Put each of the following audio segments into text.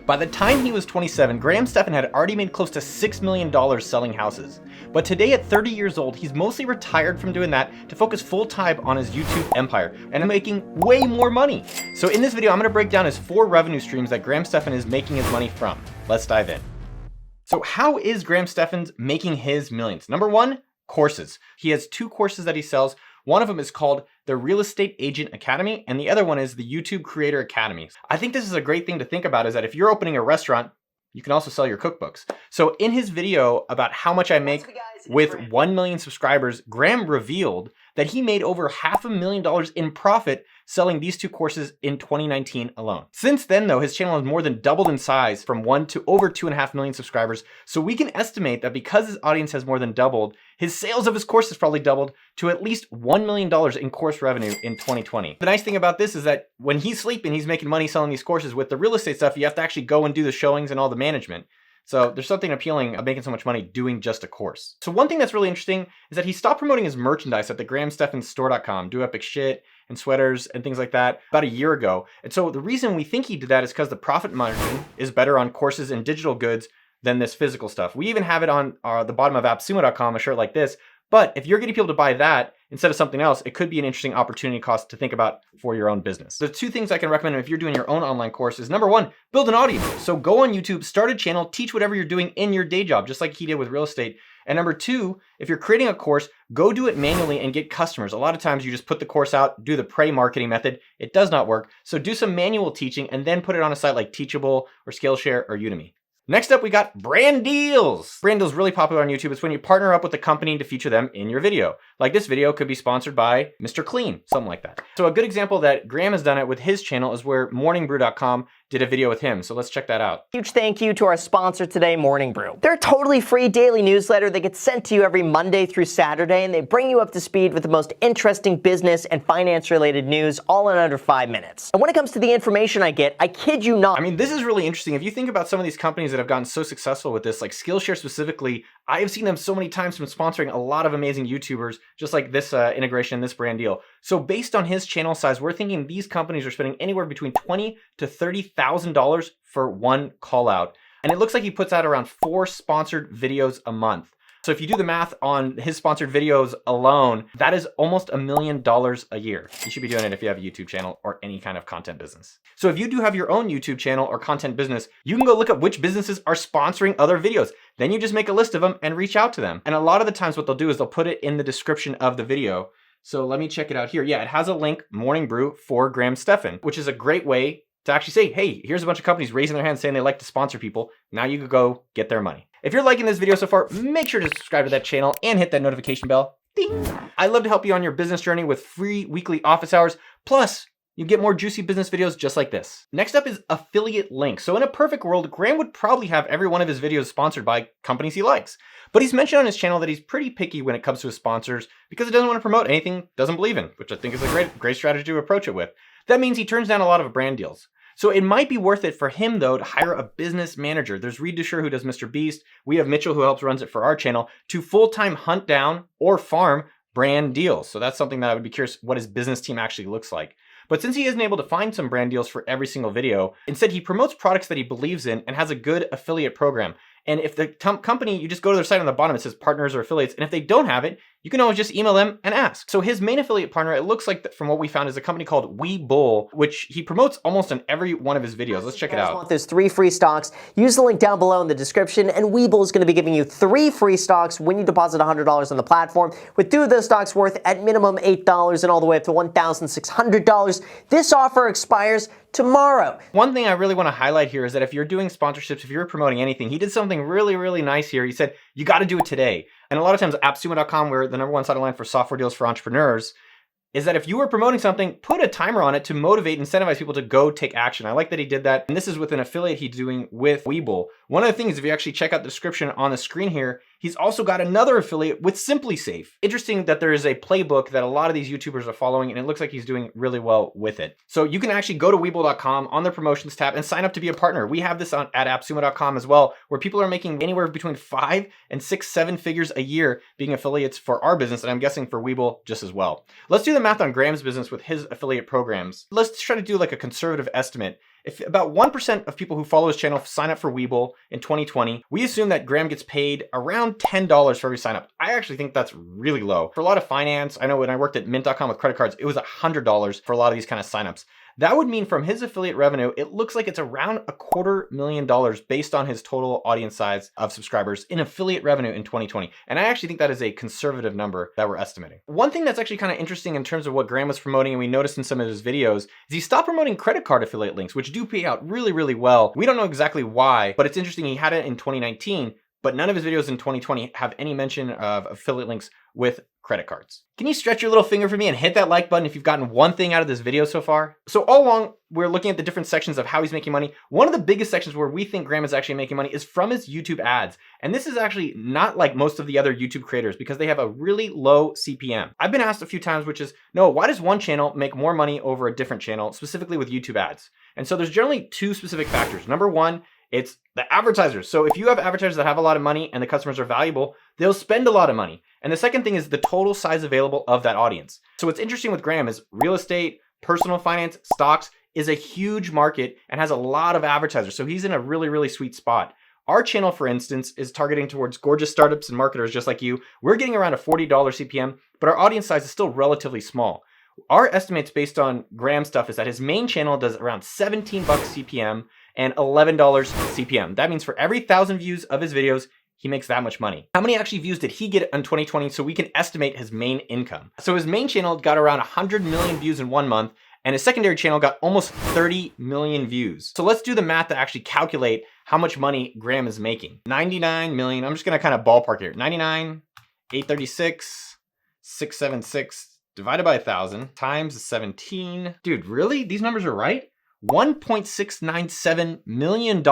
By the time he was 27, Stephan had already made close to $6 million selling houses. But today at 30 years old, he's mostly retired from doing that to focus full-time on his YouTube empire and making way more money. So in this video, I'm gonna break down his 4 revenue streams that Stephan is making his money from. Let's dive in. So how is Stephan making his millions? Number 1, courses. He has 2 courses that he sells. One of them is called the Real Estate Agent Academy, and the other one is the YouTube Creator Academy. I think this is a great thing to think about, is that if you're opening a restaurant, you can also sell your cookbooks. So in his video about how much I make with 1 million subscribers, Graham revealed that he made over $500,000 in profit selling these 2 courses in 2019 alone. Since then though, his channel has more than doubled in size from 1 to over 2.5 million subscribers. So we can estimate that because his audience has more than doubled, his sales of his courses probably doubled to at least $1 million in course revenue in 2020. The nice thing about this is that when he's sleeping, he's making money selling these courses. With the real estate stuff, you have to actually go and do the showings and all the management. So there's something appealing of making so much money doing just a course. So one thing that's really interesting is that he stopped promoting his merchandise at the GrahamStephanStore.com, do epic shit and sweaters and things like that, about a year ago. And so the reason we think he did that is because the profit margin is better on courses and digital goods than this physical stuff. We even have it on the bottom of AppSumo.com, a shirt like this. But if you're getting people to buy that instead of something else, it could be an interesting opportunity cost to think about for your own business. The 2 things I can recommend if you're doing your own online course is, number 1, build an audience. So go on YouTube, start a channel, teach whatever you're doing in your day job, just like he did with real estate. And number 2, if you're creating a course, go do it manually and get customers. A lot of times you just put the course out, do the prey marketing method. It does not work. So do some manual teaching and then put it on a site like Teachable or Skillshare or Udemy. Next up, we got brand deals. Brand deals really popular on YouTube. It's when you partner up with a company to feature them in your video. Like this video could be sponsored by Mr. Clean, something like that. So a good example that Graham has done it with his channel is where morningbrew.com did a video with him. So let's check that out. Huge thank you to our sponsor today, Morning Brew. They're a totally free daily newsletter that gets sent to you every Monday through Saturday, and they bring you up to speed with the most interesting business and finance related news all in under 5 minutes. And when it comes to the information I get, I kid you not. I mean, this is really interesting. If you think about some of these companies that have gotten so successful with this, like Skillshare specifically, I have seen them so many times from sponsoring a lot of amazing YouTubers, just like this integration, this brand deal. So based on his channel size, we're thinking these companies are spending anywhere between $20,000 to $30,000 for one call out. And it looks like he puts out around 4 sponsored videos a month. So if you do the math on his sponsored videos alone, that is almost $1 million a year. You should be doing it if you have a YouTube channel or any kind of content business. So if you do have your own YouTube channel or content business, you can go look up which businesses are sponsoring other videos. Then you just make a list of them and reach out to them. And a lot of the times what they'll do is they'll put it in the description of the video. So let me check it out here. Yeah, it has a link, Morning Brew for Stephan, which is a great way to actually say, hey, here's a bunch of companies raising their hands saying they like to sponsor people. Now you could go get their money. If you're liking this video so far, make sure to subscribe to that channel and hit that notification bell. Ding! I'd love to help you on your business journey with free weekly office hours. Plus, you get more juicy business videos just like this. Next up is affiliate links. So in a perfect world, Graham would probably have every one of his videos sponsored by companies he likes. But he's mentioned on his channel that he's pretty picky when it comes to his sponsors because he doesn't want to promote anything he doesn't believe in, which I think is a great strategy to approach it with. That means he turns down a lot of brand deals. So it might be worth it for him though to hire a business manager. There's Reed Deshore who does Mr. Beast. We have Mitchell who helps runs it for our channel to full-time hunt down or farm brand deals. So that's something that I would be curious what his business team actually looks like. But since he isn't able to find some brand deals for every single video, instead he promotes products that he believes in and has a good affiliate program. And if the company, you just go to their site on the bottom, it says partners or affiliates. And if they don't have it, you can always just email them and ask. So his main affiliate partner, it looks like from what we found, is a company called Webull, which he promotes almost in every one of his videos. Let's check it out. There's 3 free stocks. Use the link down below in the description, and Webull is going to be giving you 3 free stocks when you deposit $100 on the platform, with 2 of those stocks worth at minimum $8 and all the way up to $1,600. This offer expires tomorrow. One thing I really want to highlight here is that if you're doing sponsorships, if you're promoting anything, he did something really, really nice here. He said, you got to do it today. And a lot of times AppSumo.com, we're the #1 site online for software deals for entrepreneurs, is that if you were promoting something, put a timer on it to motivate, incentivize people to go take action. I like that he did that. And this is with an affiliate he's doing with Webull. One of the things, if you actually check out the description on the screen here, he's also got another affiliate with SimpliSafe. Interesting that there is a playbook that a lot of these YouTubers are following, and it looks like he's doing really well with it. So you can actually go to Webull.com on the promotions tab and sign up to be a partner. We have this at AppSumo.com as well, where people are making anywhere between 5 and 6, 7 figures a year being affiliates for our business, and I'm guessing for Webull just as well. Let's do the math on Graham's business with his affiliate programs. Let's try to do like a conservative estimate. If about 1% of people who follow his channel sign up for Webull in 2020, we assume that Graham gets paid around $10 for every sign up. I actually think that's really low. For a lot of finance, I know when I worked at Mint.com with credit cards, it was $100 for a lot of these kind of signups. That would mean from his affiliate revenue, it looks like it's around $250,000 based on his total audience size of subscribers in affiliate revenue in 2020. And I actually think that is a conservative number that we're estimating. One thing that's actually kind of interesting in terms of what Graham was promoting, and we noticed in some of his videos, is he stopped promoting credit card affiliate links, which do pay out really, really well. We don't know exactly why, but it's interesting. He had it in 2019, but none of his videos in 2020 have any mention of affiliate links with credit cards. Can you stretch your little finger for me and hit that like button if you've gotten one thing out of this video so far? So all along, we're looking at the different sections of how he's making money. One of the biggest sections where we think Graham is actually making money is from his YouTube ads. And this is actually not like most of the other YouTube creators because they have a really low CPM. I've been asked a few times, which is, no, why does one channel make more money over a different channel, specifically with YouTube ads? And so there's generally two specific factors. Number one, it's the advertisers. So if you have advertisers that have a lot of money and the customers are valuable, they'll spend a lot of money. And the second thing is the total size available of that audience. So what's interesting with Graham is real estate, personal finance, stocks is a huge market and has a lot of advertisers. So he's in a really, really sweet spot. Our channel, for instance, is targeting towards gorgeous startups and marketers just like you. We're getting around a $40 CPM, but our audience size is still relatively small. Our estimates based on Graham stuff is that his main channel does around $17 CPM and $11 CPM. That means for every 1,000 views of his videos, he makes that much money. How many actually views did he get in 2020 so we can estimate his main income? So his main channel got around 100 million views in 1 month, and his secondary channel got almost 30 million views. So let's do the math to actually calculate how much money Graham is making. 99 million, I'm just gonna kind of ballpark here. 99, 836, 676, divided by 1,000 times 17. Dude, really? These numbers are right? $1.697 million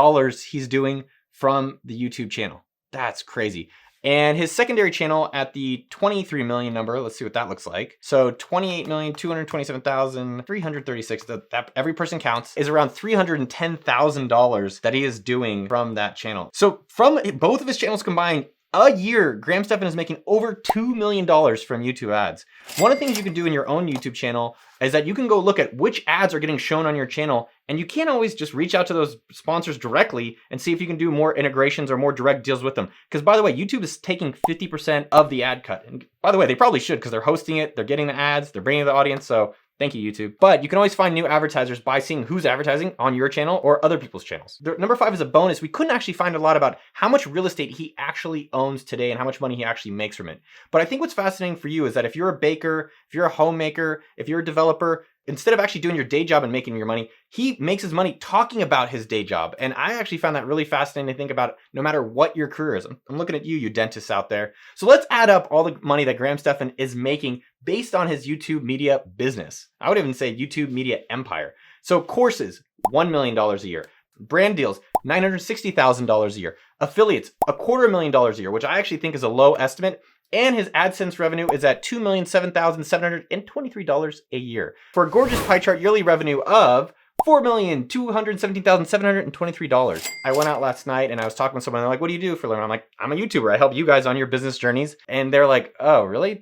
he's doing from the YouTube channel. That's crazy. And his secondary channel at the 23 million number, let's see what that looks like. So 28,227,336, that every person counts, is around $310,000 that he is doing from that channel. So from both of his channels combined, a year, Graham Stephan is making over $2 million from YouTube ads. One of the things you can do in your own YouTube channel is that you can go look at which ads are getting shown on your channel, and you can't always just reach out to those sponsors directly and see if you can do more integrations or more direct deals with them. Because by the way, YouTube is taking 50% of the ad cut. And by the way, they probably should because they're hosting it, they're getting the ads, they're bringing the audience, so thank you, YouTube. But you can always find new advertisers by seeing who's advertising on your channel or other people's channels. Number 5 is a bonus. We couldn't actually find a lot about how much real estate he actually owns today and how much money he actually makes from it. But I think what's fascinating for you is that if you're a baker, if you're a homemaker, if you're a developer, instead of actually doing your day job and making your money, he makes his money talking about his day job. And I actually found that really fascinating to think about no matter what your career is. I'm looking at you dentists out there. So let's add up all the money that Graham Stephan is making based on his YouTube media business. I would even say YouTube media empire. So courses, $1 million a year. Brand deals, $960,000 a year. Affiliates, $250,000 a year, which I actually think is a low estimate. And his AdSense revenue is at $2,007,723 a year. For a gorgeous pie chart yearly revenue of $4,217,723. I went out last night and I was talking with someone, they're like, what do you do for a living? I'm like, I'm a YouTuber. I help you guys on your business journeys. And they're like, oh, really?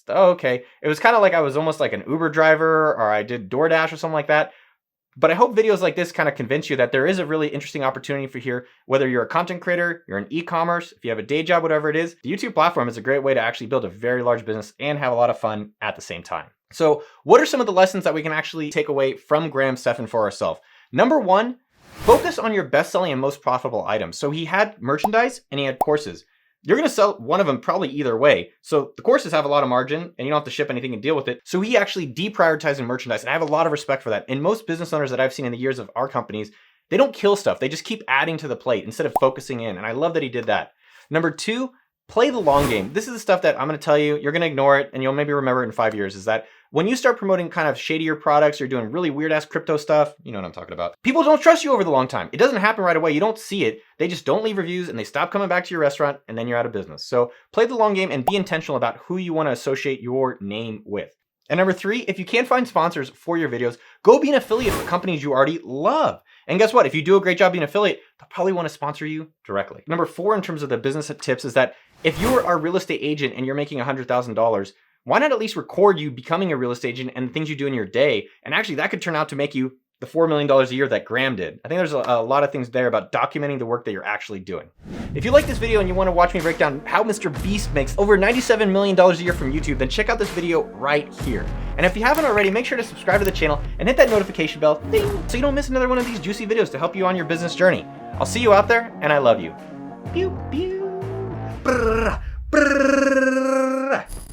Oh, okay. It was kind of like I was almost like an Uber driver or I did DoorDash or something like that. But I hope videos like this kind of convince you that there is a really interesting opportunity for here, whether you're a content creator, you're in e-commerce, if you have a day job, whatever it is, the YouTube platform is a great way to actually build a very large business and have a lot of fun at the same time. So what are some of the lessons that we can actually take away from Graham Stephan for ourselves? Number 1, focus on your best-selling and most profitable items. So he had merchandise and he had courses. You're going to sell one of them probably either way. So the courses have a lot of margin and you don't have to ship anything and deal with it. So he actually deprioritized merchandise. And I have a lot of respect for that. And most business owners that I've seen in the years of our companies, they don't kill stuff. They just keep adding to the plate instead of focusing in. And I love that he did that. Number 2, play the long game. This is the stuff that I'm going to tell you, you're going to ignore it and you'll maybe remember it in 5 years, is that when you start promoting kind of shadier products, you're doing really weird ass crypto stuff, you know what I'm talking about. People don't trust you over the long time. It doesn't happen right away. You don't see it. They just don't leave reviews and they stop coming back to your restaurant and then you're out of business. So play the long game and be intentional about who you want to associate your name with. And number 3, if you can't find sponsors for your videos, go be an affiliate for companies you already love. And guess what? If you do a great job being an affiliate, they'll probably want to sponsor you directly. Number 4, in terms of the business tips, is that if you're a real estate agent and you're making $100,000, why not at least record you becoming a real estate agent and the things you do in your day? And actually that could turn out to make you the $4 million a year that Graham did. I think there's a lot of things there about documenting the work that you're actually doing. If you like this video and you want to watch me break down how Mr. Beast makes over $97 million a year from YouTube, then check out this video right here. And if you haven't already, make sure to subscribe to the channel and hit that notification bell ding, so you don't miss another one of these juicy videos to help you on your business journey. I'll see you out there, and I love you. Pew, pew. Brrr, brrr.